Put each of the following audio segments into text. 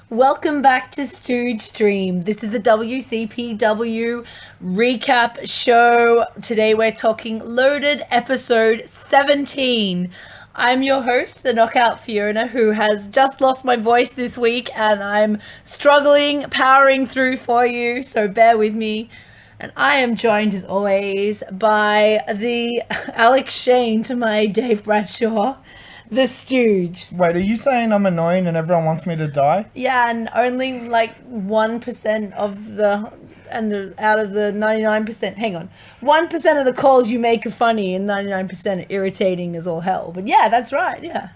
Welcome back to Stooge Stream. This is the WCPW recap show. Today we're talking Loaded episode 17. I'm your host, the Knockout Fiona, who has just lost my voice this week, and I'm struggling, powering through for you, so bear with me. And I am joined, as always, by the Alex Shane to my Dave Bradshaw, the Stooge. Wait, are you saying I'm annoying and everyone wants me to die? Yeah, and only like 1% of out of the 99%, hang on, 1% of the calls you make are funny and 99% are irritating as all hell. But yeah, that's right, yeah.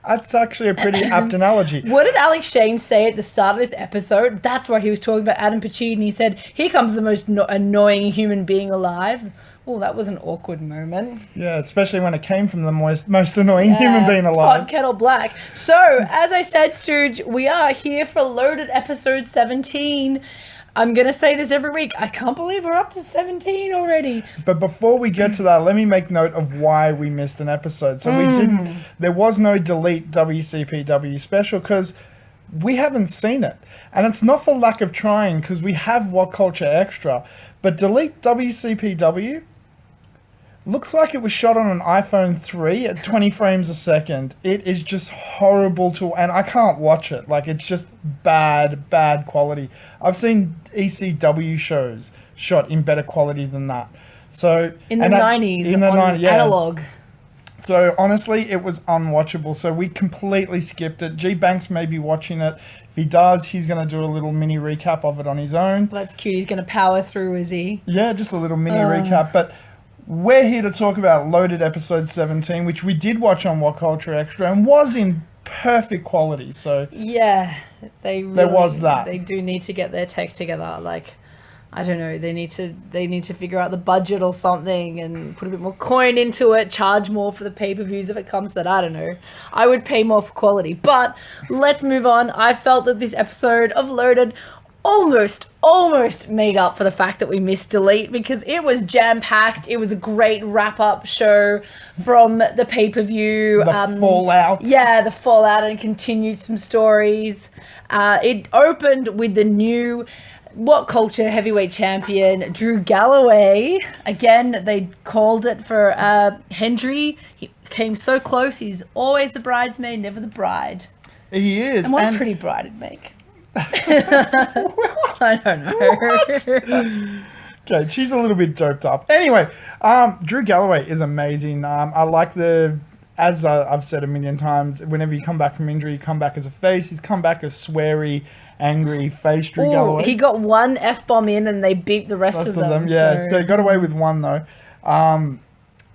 That's actually a pretty apt analogy. What did Alex Shane say at the start of this episode? That's where he was talking about Adam Parmesan, and he said, "Here comes the most annoying human being alive." Oh, that was an awkward moment. Yeah, especially when it came from the most annoying human being alive. Pot kettle black. So, as I said, Stooge, we are here for Loaded episode 17. I'm going to say this every week. I can't believe we're up to 17 already. But before we get to that, let me make note of why we missed an episode. So there was no delete WCPW special because we haven't seen it. And it's not for lack of trying because we have What Culture Extra. But delete WCPW looks like it was shot on an iPhone 3 at 20 frames a second. It is just horrible and I can't watch it. Like, it's just bad quality. I've seen ECW shows shot in better quality than that. So in the 90s, analog. So honestly, it was unwatchable. So we completely skipped it. G Banks may be watching it. If he does, he's going to do a little mini recap of it on his own. Well, that's cute. He's going to power through, is he? Yeah, just a little mini recap. But we're here to talk about Loaded episode 17, which we did watch on What Culture Extra and was in perfect quality. So yeah, there was that. They do need to get their tech together. Like, I don't know, they need to figure out the budget or something and put a bit more coin into it, charge more for the pay-per-views if it comes to that. I don't know. I would pay more for quality. But let's move on. I felt that this episode of Loaded almost made up for the fact that we missed delete because it was jam-packed. It was a great wrap-up show from the pay-per-view. The fallout. Yeah, the fallout, and continued some stories. It opened with the new What Culture heavyweight champion, Drew Galloway. Again, they called it for Hendry. He came so close. He's always the bridesmaid, never the bride. He is. And what a pretty bride it'd make. I don't know. Okay, she's a little bit doped up. Anyway, Drew Galloway is amazing. I like as I've said a million times, whenever you come back from injury, you come back as a face. He's come back as sweary, angry face Drew Galloway. He got one F-bomb in and they beeped the rest of them. Yeah, so he got away with one though.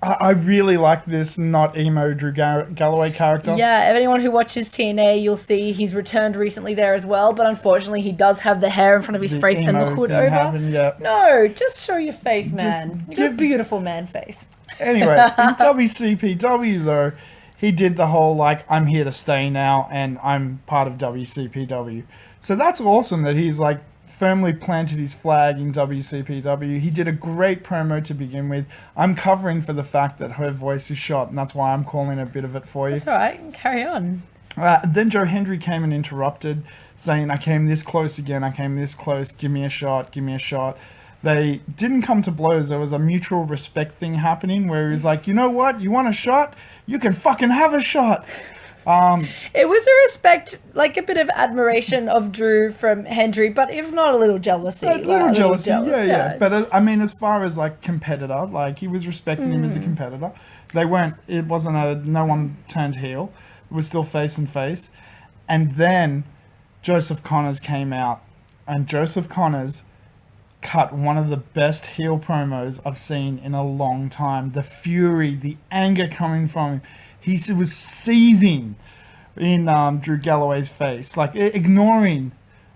I really like this not emo Drew Galloway character. Yeah, anyone who watches TNA, you'll see he's returned recently there as well, but unfortunately he does have the hair in front of his face and the hood over. No, just show your face, man. You got a beautiful man face. Anyway, in WCPW though, he did the whole like, I'm here to stay now and I'm part of WCPW. So that's awesome that he's like firmly planted his flag in WCPW. He did a great promo to begin with. I'm covering for the fact that her voice is shot, and that's why I'm calling a bit of it for you. That's all right. Carry on. Then Joe Hendry came and interrupted, saying, I came this close again. I came this close. Give me a shot. Give me a shot. They didn't come to blows. There was a mutual respect thing happening where he was like, you know what? You want a shot? You can fucking have a shot. It was a respect, like a bit of admiration of Drew from Hendry, but if not a little jealousy. A little jealousy, yeah. But I mean, as far as like competitor, like he was respecting him as a competitor. It wasn't no one turned heel. It was still face and face. And then Joseph Conners came out, and Joseph Conners cut one of the best heel promos I've seen in a long time. The fury, the anger coming from him. He was seething in Drew Galloway's face, like ignoring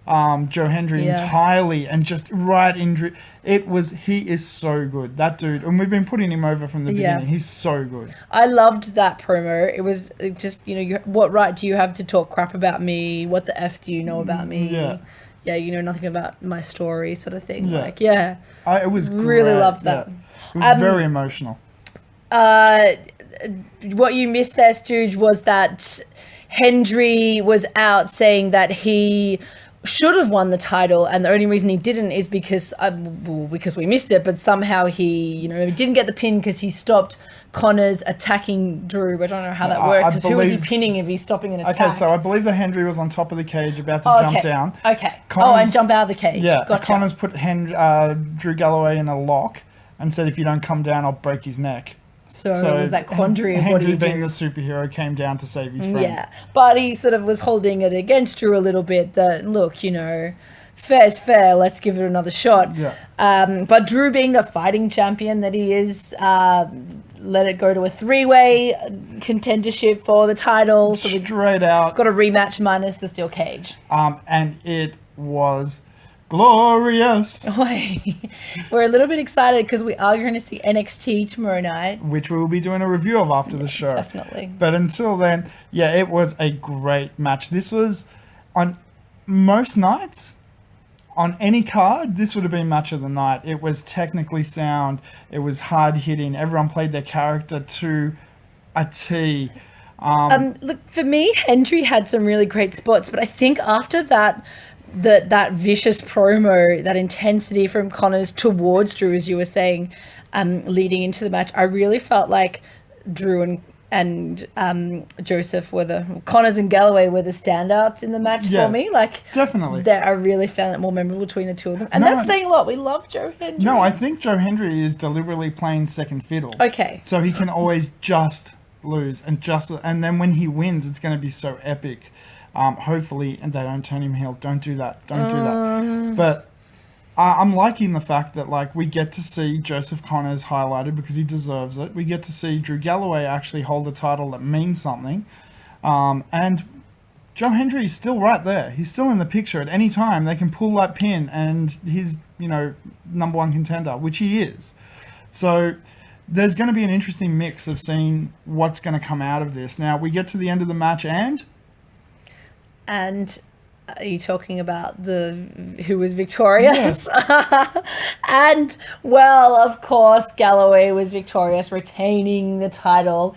Joe Hendry entirely and just right in Drew. He is so good, that dude. And we've been putting him over from the beginning. He's so good. I loved that promo. It was just, what right do you have to talk crap about me? What the F do you know about me? Yeah, you know nothing about my story sort of thing. Yeah. It was really great. Loved that. It was very emotional. What you missed there, Stooge, was that Hendry was out saying that he should have won the title, and the only reason he didn't is because we missed it, but somehow he didn't get the pin because he stopped Conners attacking Drew. I don't know how that worked, because who was he pinning if he's stopping an attack? Okay, so I believe that Hendry was on top of the cage about to jump down. Okay. And jump out of the cage. Yeah, gotcha. Conners put Drew Galloway in a lock and said, if you don't come down, I'll break his neck. So it was that quandary of what do you do? Hendry, being the superhero, came down to save his friend. Yeah, but he sort of was holding it against Drew a little bit that, look, fair's fair, let's give it another shot. Yeah. But Drew, being the fighting champion that he is, let it go to a 3-way contendership for the title. So Straight out. Got a rematch minus the steel cage. And it was glorious. We're a little bit excited because we are going to see NXT tomorrow night, which we will be doing a review of after the show. Definitely. But until then, it was a great match. This was, on most nights, on any card, this would have been match of the night. It was technically sound. It was hard hitting. Everyone played their character to a T. Look, for me, Hendry had some really great spots, but I think after that vicious promo, that intensity from Conners towards Drew, as you were saying, leading into the match, I really felt like Drew and Joseph Conners and Galloway were the standouts in the match for me. Like, definitely. I really found it more memorable between the two of them. And that's saying a lot. We love Joe Hendry. No, I think Joe Hendry is deliberately playing second fiddle. Okay. So he can always just lose and then when he wins, it's going to be so epic. Hopefully, and they don't turn him heel. Don't do that. But I'm liking the fact that we get to see Joseph Conners highlighted because he deserves it. We get to see Drew Galloway actually hold a title that means something. And Joe Hendry is still right there. He's still in the picture at any time. They can pull that pin and he's, number one contender, which he is. So there's going to be an interesting mix of seeing what's going to come out of this. Now, we get to the end of the match and are you talking about who was victorious? Yes. And, well, of course, Galloway was victorious, retaining the title.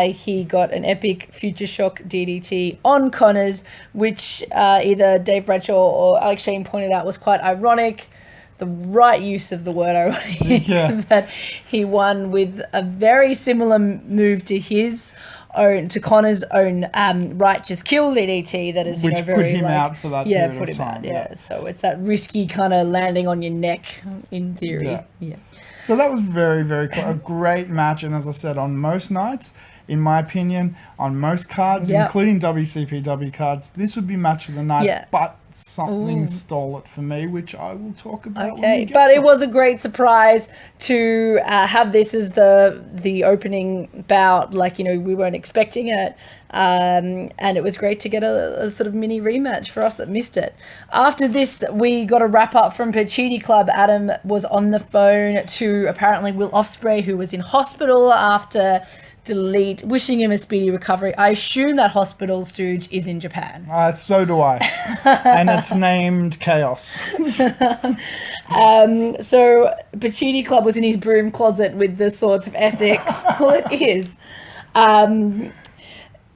He got an epic Future Shock DDT on Conners, which either Dave Bradshaw or Alex Shane pointed out was quite ironic. The right use of the word ironic. Yeah. That he won with a very similar move to Conners' own righteous kill DDT that is, which very put him out for that period put of him time. out, yeah. So it's that risky kind of landing on your neck in theory. Yeah. So that was very, very cool. A great match, and as I said, on most nights, in my opinion, on most cards, including WCPW cards, this would be match of the night. Yeah. But something stole it for me, which I will talk about. Okay, but it was a great surprise to have this as the opening bout. We weren't expecting it, and it was great to get a sort of mini rematch for us that missed it. After this, we got a wrap up from Pacitti Club. Adam was on the phone to apparently Will Ospreay, who was in hospital after Delete, wishing him a speedy recovery. I assume that hospital, Stooge, is in Japan. So do I. And it's named Chaos. So Pacitti Club was in his broom closet with the Swords of Essex. Well, it is.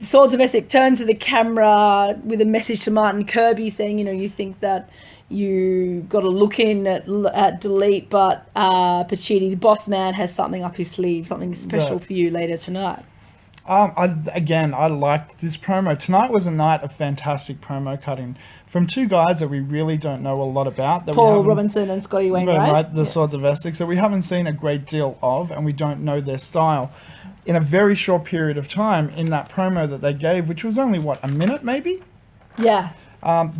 Swords of Essex turned to the camera with a message to Martin Kirby saying, you think that you got to look in at Delete, but Pacitti, the boss man, has something up his sleeve, something special for you later tonight. I liked this promo. Tonight was a night of fantastic promo cutting from two guys that we really don't know a lot about. Paul Robinson and Scotty Wainwright. The Swords of Essex. So we haven't seen a great deal of, and we don't know their style. In a very short period of time, in that promo that they gave, which was only, a minute maybe? Yeah.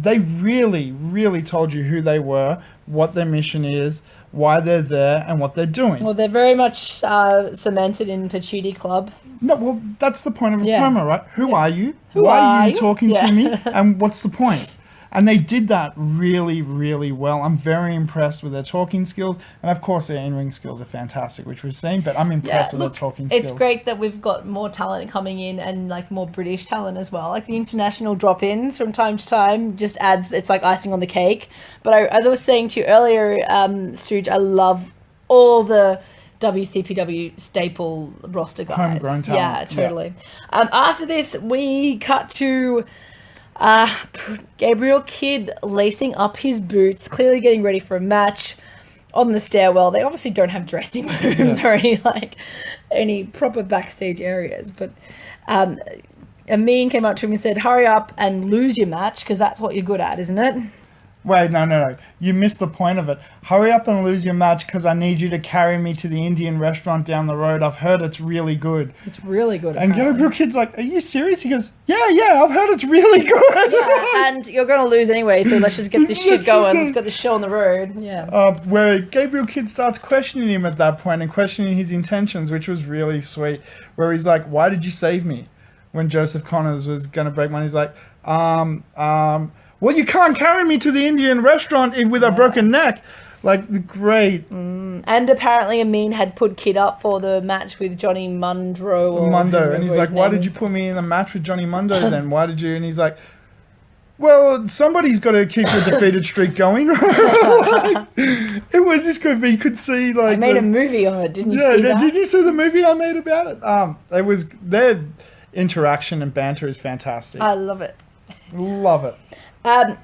They really, really told you who they were, what their mission is, why they're there, and what they're doing. Well, they're very much cemented in Pacitti Club. No, well, that's the point of a promo, right? Who are you? Why are you talking to me? And what's the point? And they did that really, really well. I'm very impressed with their talking skills. And of course, their in-ring skills are fantastic, which we've seen, but I'm impressed with their talking skills. It's great that we've got more talent coming in and more British talent as well. The international drop-ins from time to time just adds, it's like icing on the cake. But as I was saying to you earlier, Stooge, I love all the WCPW staple roster guys. Homegrown talent. Yeah, totally. Yeah. After this, we cut to Gabriel Kidd lacing up his boots, clearly getting ready for a match on the stairwell. They obviously don't have dressing rooms or any proper backstage areas, but Armeen came up to him and said, hurry up and lose your match, because that's what you're good at, isn't it? Wait, no. You missed the point of it. Hurry up and lose your match, because I need you to carry me to the Indian restaurant down the road. I've heard it's really good. It's really good. And Gabriel Kidd's like, are you serious? He goes, yeah, I've heard it's really good. Yeah, and you're going to lose anyway, so let's just get this shit going. Let's get the show on the road. Yeah. Where Gabriel Kidd starts questioning him at that point and questioning his intentions, which was really sweet. Where he's like, why did you save me? When Joseph Conners was going to break one, he's like, well, you can't carry me to the Indian restaurant with a broken neck. Like, great. And apparently Armeen had put Kidd up for the match with Johnny Mundo. And he's like, why did you put me in a match with Johnny Mundo then? Why did you? And he's like, well, somebody's got to keep the defeated streak going. It was this good, but you could see like... I made a movie on it, didn't you see that? Did you see the movie I made about it? It was... Their interaction and banter is fantastic. I love it. Love it.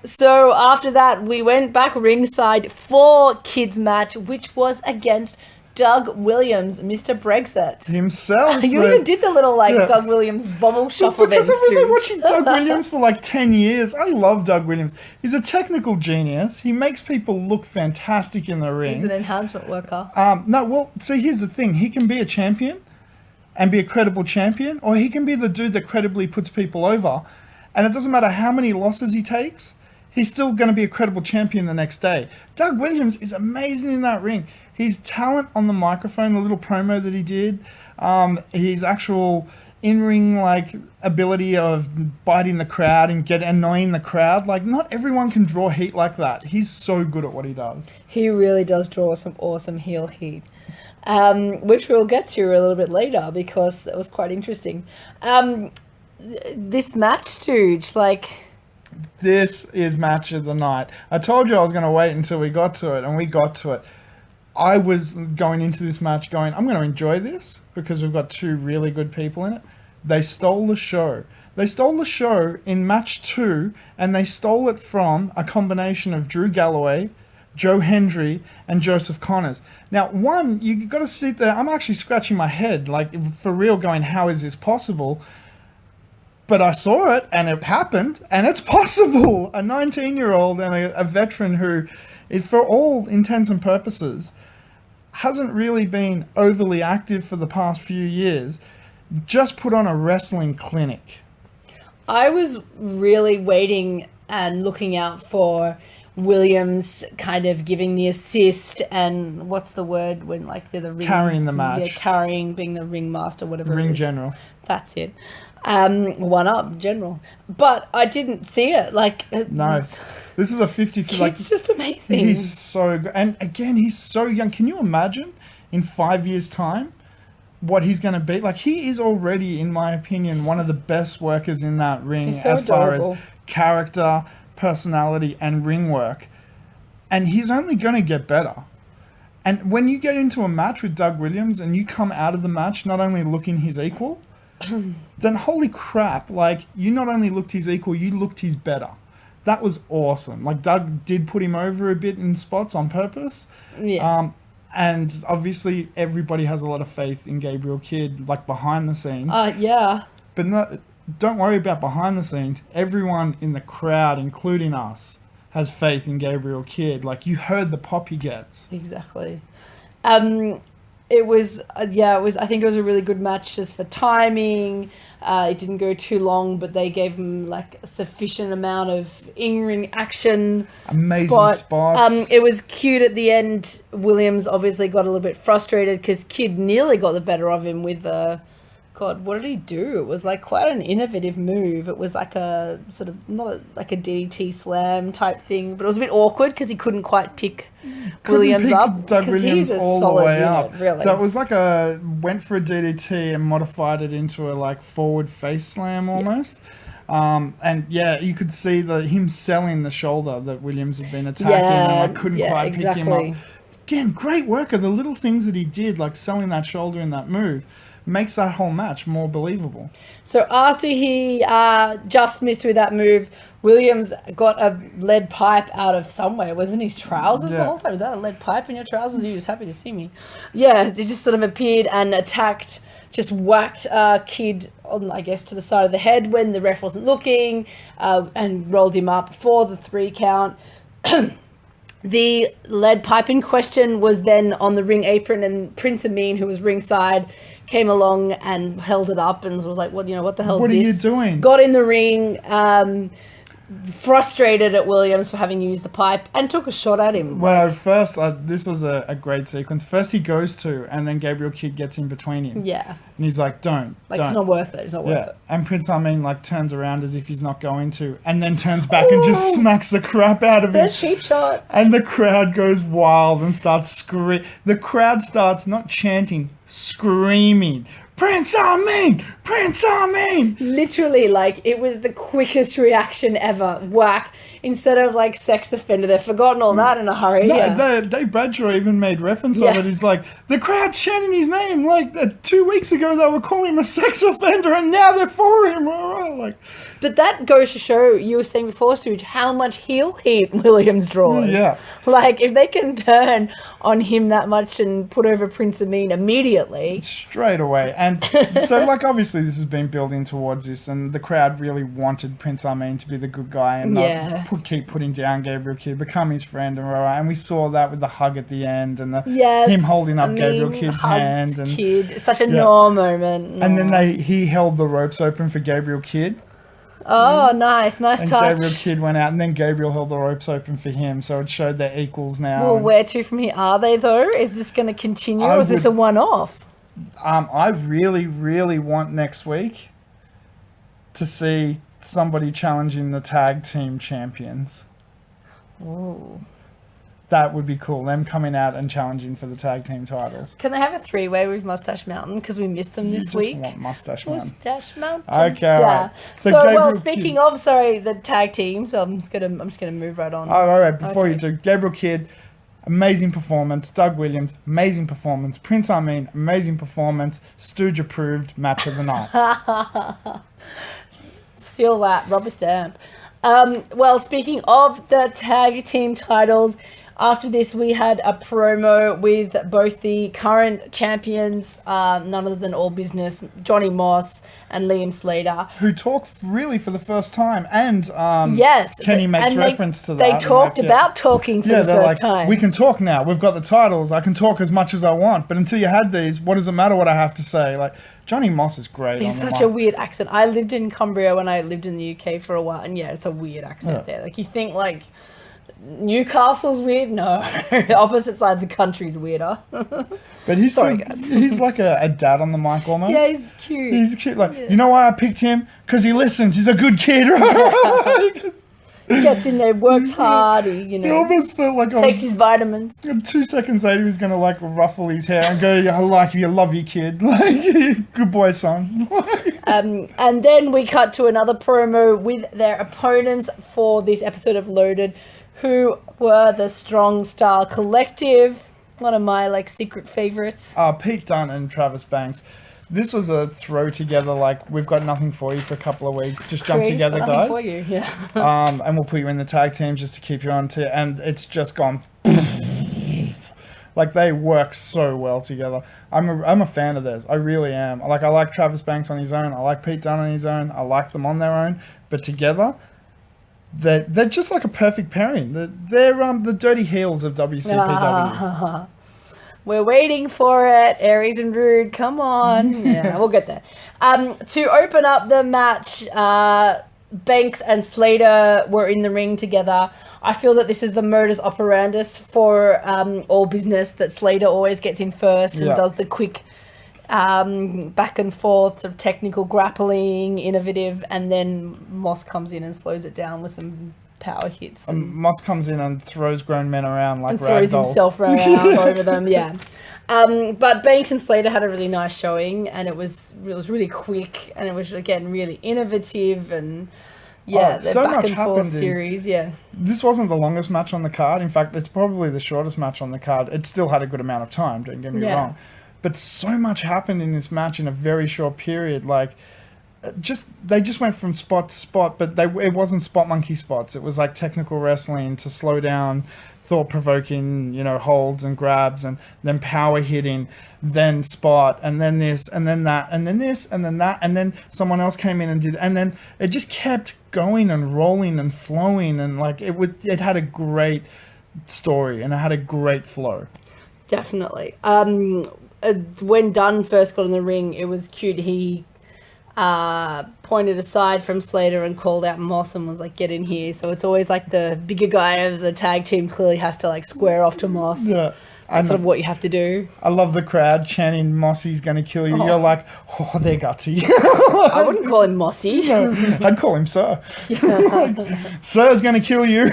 So after that, we went back ringside for Kidd's match, which was against Doug Williams, Mr. Brexit. Himself. You even did the little Doug Williams bubble shuffle. Because I've been watching Doug Williams for 10 years. I love Doug Williams. He's a technical genius. He makes people look fantastic in the ring. He's an enhancement worker. See, here's the thing. He can be a champion and be a credible champion, or he can be the dude that credibly puts people over. And it doesn't matter how many losses he takes, he's still going to be a credible champion the next day. Doug Williams is amazing in that ring. His talent on the microphone, the little promo that he did, his actual in-ring ability of biting the crowd and annoying the crowd. Not everyone can draw heat like that. He's so good at what he does. He really does draw some awesome heel heat. Which we'll get to a little bit later, because it was quite interesting. This match, Stooge, This is match of the night. I told you I was going to wait until we got to it, and we got to it. I was going into this match going, I'm going to enjoy this, because we've got two really good people in it. They stole the show. They stole the show in match 2, and they stole it from a combination of Drew Galloway, Joe Hendry, and Joseph Conners. Now, one, you got to sit there. I'm actually scratching my head, for real, going, how is this possible? But I saw it, and it happened, and it's possible. A 19-year-old and a veteran who, for all intents and purposes, hasn't really been overly active for the past few years, just put on a wrestling clinic. I was really waiting and looking out for Williams kind of giving the assist, and what's the word when they're the ring... Carrying the match. Yeah, carrying, being the ringmaster, whatever it is. Ring general. That's it. One up general, but I didn't see it. No, this is a 50-50. It's just amazing. He's so good, and again, he's so young. Can you imagine in 5 years' time what he's going to be? He is already, in my opinion, one of the best workers in that ring as far as character, personality, and ring work, and he's only going to get better. And when you get into a match with Doug Williams and you come out of the match not only looking his equal, then holy crap, you not only looked his equal, you looked his better. That was awesome. Doug did put him over a bit in spots on purpose. Yeah. And obviously everybody has a lot of faith in Gabriel Kidd, behind the scenes. Yeah. But don't worry about behind the scenes. Everyone in the crowd, including us, has faith in Gabriel Kidd. You heard the pop he gets. Exactly. It was, I think it was a really good match just for timing. It didn't go too long, but they gave him a sufficient amount of in-ring action. Amazing spots. It was cute at the end. Williams obviously got a little bit frustrated because Kidd nearly got the better of him with God, what did he do? It was quite an innovative move. It was a sort of, not a DDT slam type thing, but it was a bit awkward because he couldn't quite pick Williams up. Doug Williams he's a all solid the way unit, up. really. So it was went for a DDT and modified it into a forward face slam almost. Yeah. And yeah, you could see him selling the shoulder that Williams had been attacking and couldn't quite pick him up. again, great worker. The little things that he did, like selling that shoulder in that move, makes that whole match more believable. So after he just missed with that move, Williams got a lead pipe out of somewhere. Wasn't his trousers the whole time? Was that a lead pipe in your trousers? You was happy to see me. Yeah, they just sort of appeared and attacked, just whacked Kidd on, I guess, to the side of the head when the ref wasn't looking, and rolled him up for the 3 count. The lead pipe in question was then on the ring apron, and Prince Armeen, who was ringside, came along and held it up and was like, "What the hell is this? What are you doing?" Got in the ring, frustrated at Williams for having used the pipe, and took a shot at him. Well, first, this was a great sequence. First he goes to, and then Gabriel Kidd gets in between him. Yeah. And he's like, don't. It's not worth it. It's not worth it. And Prince Armeen, like, turns around as if he's not going to, and then turns back and just smacks the crap out of him. The cheap shot. And the crowd goes wild and starts screaming. The crowd starts not chanting, screaming. Prince Armeen! Prince Armeen! Literally, like, it was the quickest reaction ever. Whack. Instead of, like, sex offender, they've forgotten all that in a hurry. No, Dave Bradshaw even made reference of it. He's like, the crowd's chanting his name. Like, 2 weeks ago they were calling him a sex offender, and now they're for him. Like, but that goes to show, you were saying before, Stooge, how much heel heat Williams draws. Yeah. Like, if they can turn on him that much and put over Prince Armeen immediately. Straight away. And so, like, obviously this has been building towards this, and the crowd really wanted Prince Armeen to be the good guy and not keep putting down Gabriel Kidd, become his friend, and we saw that with the hug at the end and him holding up Gabriel Kidd's hand. And Kidd. It's such a Noah moment. And then he held the ropes open for Gabriel Kidd. Oh, nice touch. And Gabriel Kidd went out, and then Gabriel held the ropes open for him, so it showed they're equals now. Well, where to from here are they, though? Is this going to continue, or is this a one-off? I really, really want next week to see somebody challenging the tag team champions. Ooh. That would be cool. Them coming out and challenging for the tag team titles. Can they have a 3-way with Mustache Mountain? Because we missed them this week. You just want Mustache Mountain. Mustache Mountain. Okay, all right. So speaking of, the tag teams, I'm just gonna move right on. Oh, all right. Before you do, Gabriel Kidd, amazing performance. Doug Williams, amazing performance. Prince Armeen, amazing performance. Stooge approved match of the night. Seal that, rubber stamp. Well, speaking of the tag team titles, after this, we had a promo with both the current champions, none other than All Business, Johnny Moss and Liam Slater. Who talk really for the first time. And Kenny makes reference to that. They talked about talking for the first time. We can talk now. We've got the titles. I can talk as much as I want. But until you had these, what does it matter what I have to say? Like, Johnny Moss is great. He's such a weird accent. I lived in Cumbria when I lived in the UK for a while. And it's a weird accent there. Like, you think, like, Newcastle's weird? No. Opposite side of the country's weirder. But he's guys. He's like a dad on the mic almost. Yeah, he's cute. He's cute. Like, you know why I picked him? Because he listens. He's a good kid. He gets in there, works hard. He almost felt like takes his vitamins. 2 seconds later, he was going to like ruffle his hair and go, I like you, I love you, kid. Like, good boy, son. And then we cut to another promo with their opponents for this episode of Loaded, who were the Strong Style Collective, one of my secret favorites. Pete Dunne and Travis Banks. This was a throw together, like, we've got nothing for you for a couple of weeks. Just jump together, guys. For you. Yeah. And we'll put you in the tag team just to keep you on to, and it's just gone. Like, they work so well together. I'm a fan of theirs. I really am. Like, I like Travis Banks on his own. I like Pete Dunne on his own. I like them on their own. But together, they're just like a perfect pairing. They're the dirty heels of WCPW. We're waiting for it. Aries and Rude, come on. Yeah, we'll get there. To open up the match, Banks and Slater were in the ring together. I feel that this is the modus operandus for All Business, that Slater always gets in first and does the quick back and forth of technical grappling, innovative, and then Moss comes in and slows it down with some power hits. Moss comes in and throws grown men around like rag throws dolls. Himself around over them, yeah. But Banks and Slater had a really nice showing, and it was really quick, and it was, again, really innovative, and Yeah, the so back much and forth happened series, yeah. This wasn't the longest match on the card. In fact, it's probably the shortest match on the card. It still had a good amount of time, don't get me wrong. But so much happened in this match in a very short period. Like, they just went from spot to spot, but it wasn't spot monkey spots. It was like technical wrestling to slow down, thought-provoking, holds and grabs, and then power hitting, then spot, and then this, and then that, and then this, and then that, and then someone else came in and did, and then it just kept going and rolling and flowing, and like it had a great story and it had a great flow. Definitely. When Dunne first got in the ring, it was cute. He pointed aside from Slater and called out Moss and was like, "Get in here." So it's always like the bigger guy of the tag team clearly has to like square off to Moss. Yeah. That's sort of what you have to do. I love the crowd chanting, "Mossy's going to kill you." Oh. You're like, "Oh, they're gutsy." I wouldn't call him Mossy. No, I'd call him Sir. Yeah. Sir's going to kill you.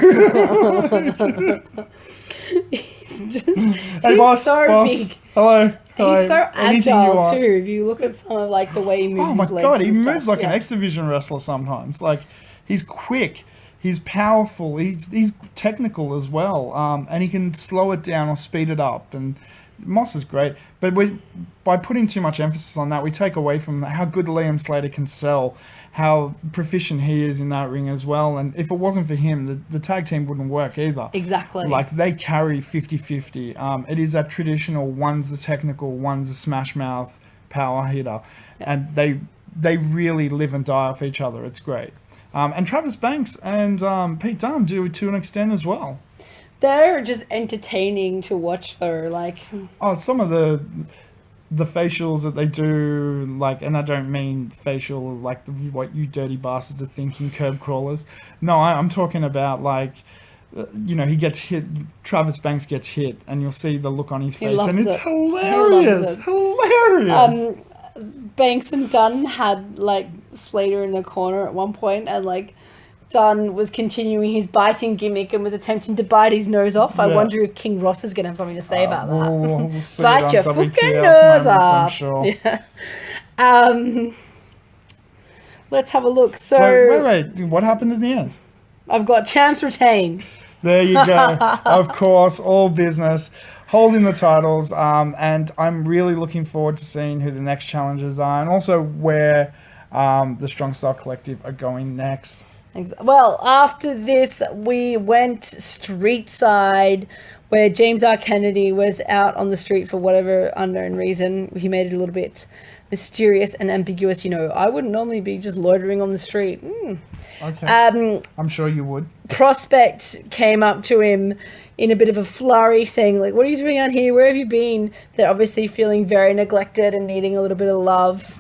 Hey, boss, so boss. big. Hello. He's so agile too. If you look at some of like the way he moves his legs. Oh my god, he moves like an X Division wrestler sometimes. Like, he's quick, he's powerful, he's technical as well, and he can slow it down or speed it up. And Moss is great, but by putting too much emphasis on that, we take away from how good Liam Slater can sell, how proficient he is in that ring as well. And if it wasn't for him, the tag team wouldn't work either. Exactly. Like, they carry 50-50. It is that traditional, one's the technical, one's the smash mouth power hitter. Yeah. And they really live and die off each other. It's great. And Travis Banks and Pete Dunne do to an extent as well. They're just entertaining to watch though. Like, some of the facials that they do, like, and I don't mean facial like what you dirty bastards are thinking, curb crawlers. No, I'm talking about like, he gets hit. Travis Banks gets hit, and you'll see the look on his face, and it's hilarious. Hilarious. Banks and Dunne had like Slater in the corner at one point, and like Dunne was continuing his biting gimmick and was attempting to bite his nose off. I wonder if King Ross is going to have something to say about that. We'll see bite your fucking nose off. I'm sure. Yeah. Let's have a look. So wait. What happened in the end? I've got champs retain. There you go. Of course, all business. Holding the titles, and I'm really looking forward to seeing who the next challengers are, and also where the Strong Style Collective are going next. Well, after this, we went street side, where James R. Kennedy was out on the street for whatever unknown reason. He made it a little bit mysterious and ambiguous. I wouldn't normally be just loitering on the street. Okay. I'm sure you would. Prospect came up to him in a bit of a flurry, saying, like, "What are you doing out here? Where have you been?" They're obviously feeling very neglected and needing a little bit of love.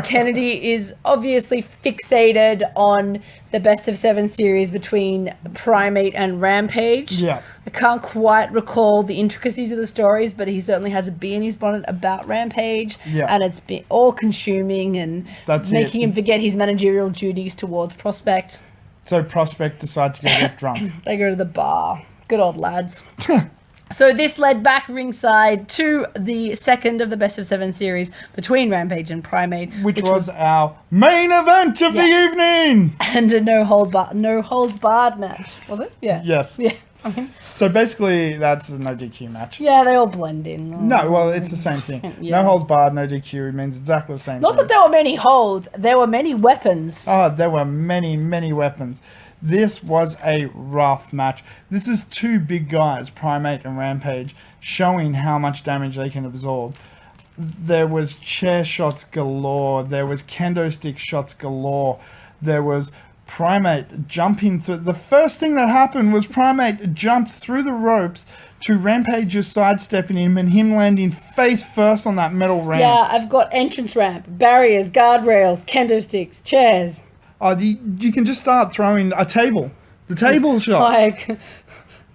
Kennedy is obviously fixated on the best of 7 series between Primate and Rampage. Yeah. I can't quite recall the intricacies of the stories, but he certainly has a bee in his bonnet about Rampage. Yeah. And it's been all-consuming and making him forget his managerial duties towards Prospect. So Prospect decide to go get drunk. They go to the bar. Good old lads. So this led back ringside to the second of the best of 7 series between Rampage and Primate, which was our main event of the evening, and a no holds barred match, was it? Yeah. Yes. Yeah. So basically, that's a no DQ match. Yeah, they all blend in. No, well, it's the same thing. Yeah. No holds barred, no DQ means exactly the same. Not that there were many holds, there were many weapons. Oh, there were many weapons. This was a rough match. This is 2 big guys, Primate and Rampage, showing how much damage they can absorb. There was chair shots galore. There was kendo stick shots galore. There was Primate jumping through. The first thing that happened was Primate jumped through the ropes to Rampage's sidestepping him and him landing face first on that metal ramp. Yeah, I've got entrance ramp, barriers, guardrails, kendo sticks, chairs. You can just start throwing a table. The table shot. Like,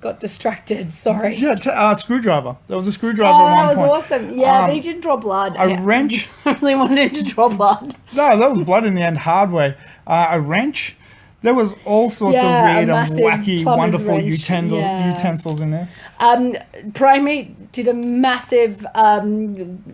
got distracted, sorry. Yeah, screwdriver. There was a screwdriver at one point. That was awesome. Yeah, but he didn't draw blood. A wrench. I really wanted him to draw blood. No, that was blood in the end, hard way. A wrench. There was all sorts of weird and wacky, wonderful utensils in this. Primate did a massive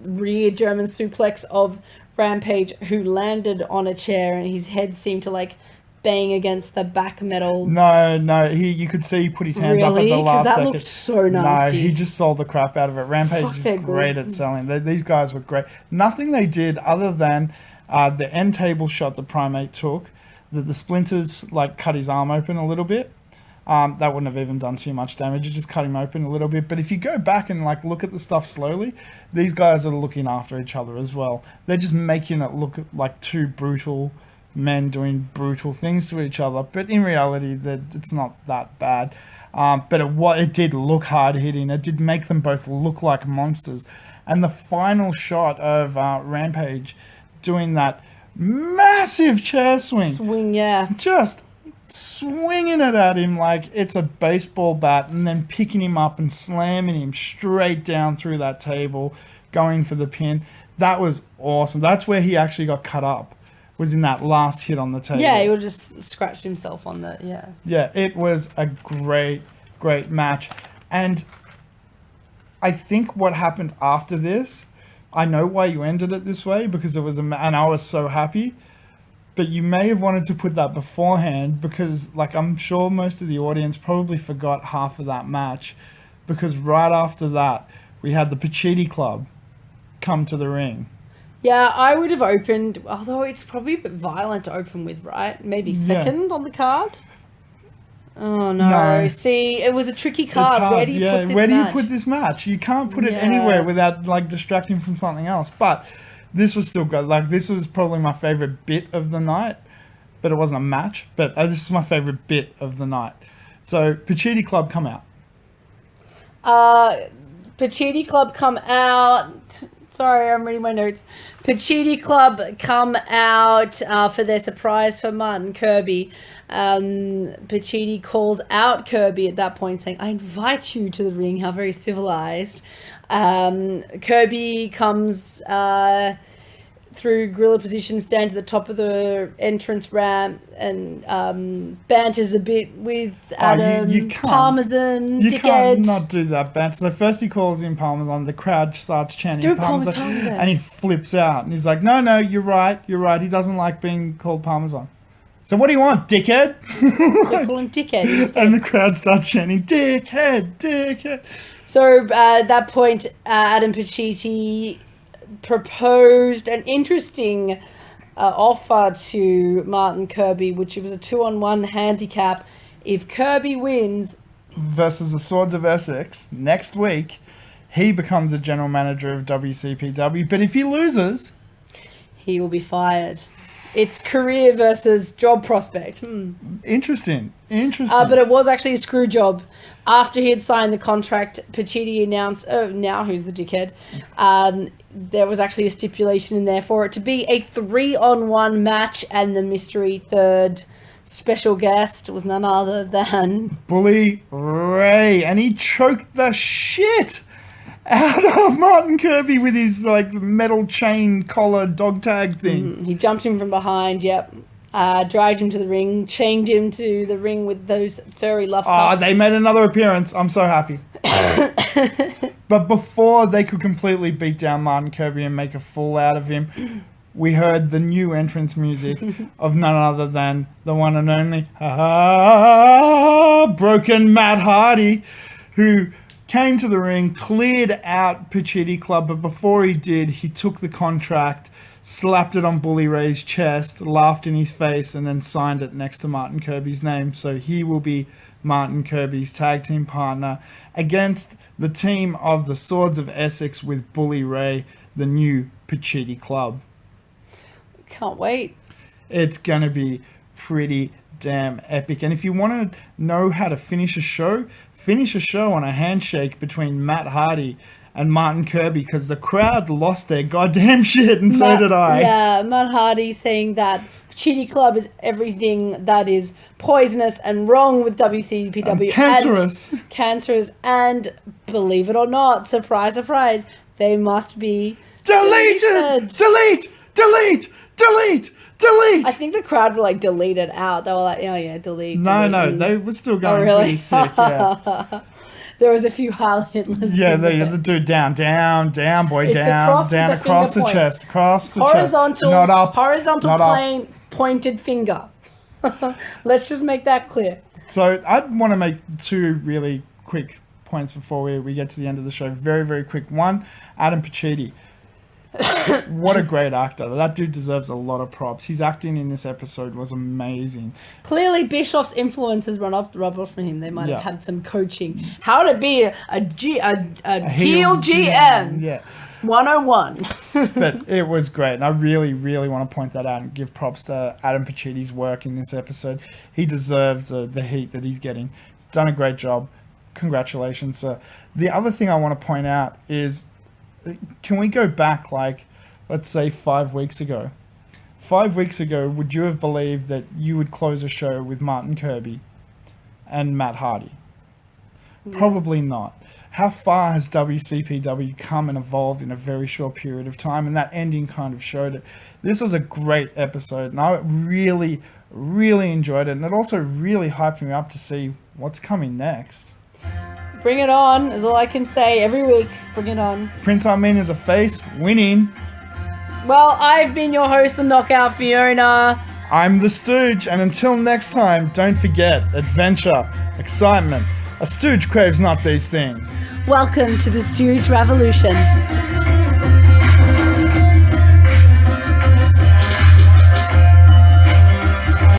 rear German suplex of Rampage, who landed on a chair, and his head seemed to like bang against the back metal? No. You could see he put his hands up at the last second. That looked so nasty. No, he just sold the crap out of it. Rampage is great at selling. These guys were great. Nothing they did other than the end table shot the Primate took, the splinters like cut his arm open a little bit. That wouldn't have even done too much damage. It just cut him open a little bit. But if you go back and like look at the stuff slowly, these guys are looking after each other as well. They're just making it look like two brutal men doing brutal things to each other. But in reality, it's not that bad. But it did look hard hitting. It did make them both look like monsters. And the final shot of Rampage doing that massive chair swing. Yeah. Just swinging it at him like it's a baseball bat and then picking him up and slamming him straight down through that table, going for the pin. That was awesome. That's where he actually got cut up, was in that last hit on the table. Yeah, he would just scratched himself on the, Yeah, it was a great match. And I think what happened after this, I know why you ended it this way, because it was and I was so happy. But you may have wanted to put that beforehand because, like, I'm sure most of the audience probably forgot half of that match, because right after that, we had the Pacitti Club come to the ring. Yeah, I would have opened, although it's probably a bit violent to open with, right? Maybe second on the card? Oh, no. See, it was a tricky card. Where do you put this match? Where do you put this match? You can't put it anywhere without, like, distracting from something else. But this was still good. Like, this was probably my favorite bit of the night, but it wasn't a match. But this is my favorite bit of the night. So, Pacitti Club come out. Pacitti Club come out. Sorry, I'm reading my notes. Pacitti Club come out for their surprise for Martin Kirby. Pacitti calls out Kirby at that point, saying, "I invite you to the ring." How very civilized. Kirby comes through gorilla positions down to the top of the entrance ramp and banters a bit with Adam Parmesan. You can't not do that banter. So first he calls him Parmesan, the crowd starts chanting Parmesan, and he flips out and he's like, no, you're right, he doesn't like being called Parmesan. So what do you want, dickhead? They call him dickhead instead. And the crowd starts chanting, dickhead. So at that point, Adam Pacitti proposed an interesting offer to Martin Kirby, which was a 2-on-1 handicap. If Kirby wins versus the Swords of Essex next week, he becomes a general manager of WCPW. But if he loses, he will be fired. It's career versus job prospect. Interesting. But it was actually a screw job. After he had signed the contract, Pacitti announced, now who's the dickhead? There was actually a stipulation in there for it to be a 3-on-1 match, and the mystery third special guest was none other than Bully Ray, and he choked the shit out of Martin Kirby with his like metal chain collar dog tag thing. He jumped him from behind, dragged him to the ring, chained him to the ring with those furry love cuffs. They made another appearance. I'm so happy. But before they could completely beat down Martin Kirby and make a fool out of him, we heard the new entrance music of none other than the one and only Broken Matt Hardy, who came to the ring, cleared out Pacitti Club, but before he did, he took the contract, slapped it on Bully Ray's chest, laughed in his face, and then signed it next to Martin Kirby's name. So he will be Martin Kirby's tag team partner against the team of the Swords of Essex with Bully Ray, the new Pacitti Club. Can't wait. It's going to be pretty damn epic. And if you want to know how to finish a show on a handshake between Matt Hardy and Martin Kirby, because the crowd lost their goddamn shit, and so did I. Yeah, Matt Hardy saying that Pacitti Club is everything that is poisonous and wrong with WCPW. And cancerous. And believe it or not, surprise, surprise, they must be deleted. Delete. I think the crowd were like, delete it out. They were like, oh yeah, delete. No, they were still going pretty sick, yeah. There was a few highlightless. Yeah, the dude down, boy, it's down, across the chest, horizontal, not up, horizontal not plane, up. pointed finger. Let's just make that clear. So I'd want to make two really quick points before we get to the end of the show. Very, very quick. One, Adam Parmesan. What a great actor. That dude deserves a lot of props. His acting in this episode was amazing. Clearly, Bischoff's influence has run off from him. They might have had some coaching. How to be a heel GM. Yeah. 101. But it was great. And I really, really want to point that out and give props to Adam Parmesani's work in this episode. He deserves the heat that he's getting. He's done a great job. Congratulations, sir. The other thing I want to point out is, can we go back, like, let's say 5 weeks ago? 5 weeks ago, would you have believed that you would close a show with Martin Kirby and Matt Hardy? Probably not. How far has WCPW come and evolved in a very short period of time? And that ending kind of showed it. This was a great episode, and I really, really enjoyed it. And it also really hyped me up to see what's coming next. Bring it on, is all I can say. Every week, bring it on. Prince Armeen is a face, winning. Well, I've been your host, the Knockout Fiona. I'm the Stooge, and until next time, don't forget, adventure, excitement. A Stooge craves not these things. Welcome to the Stooge Revolution.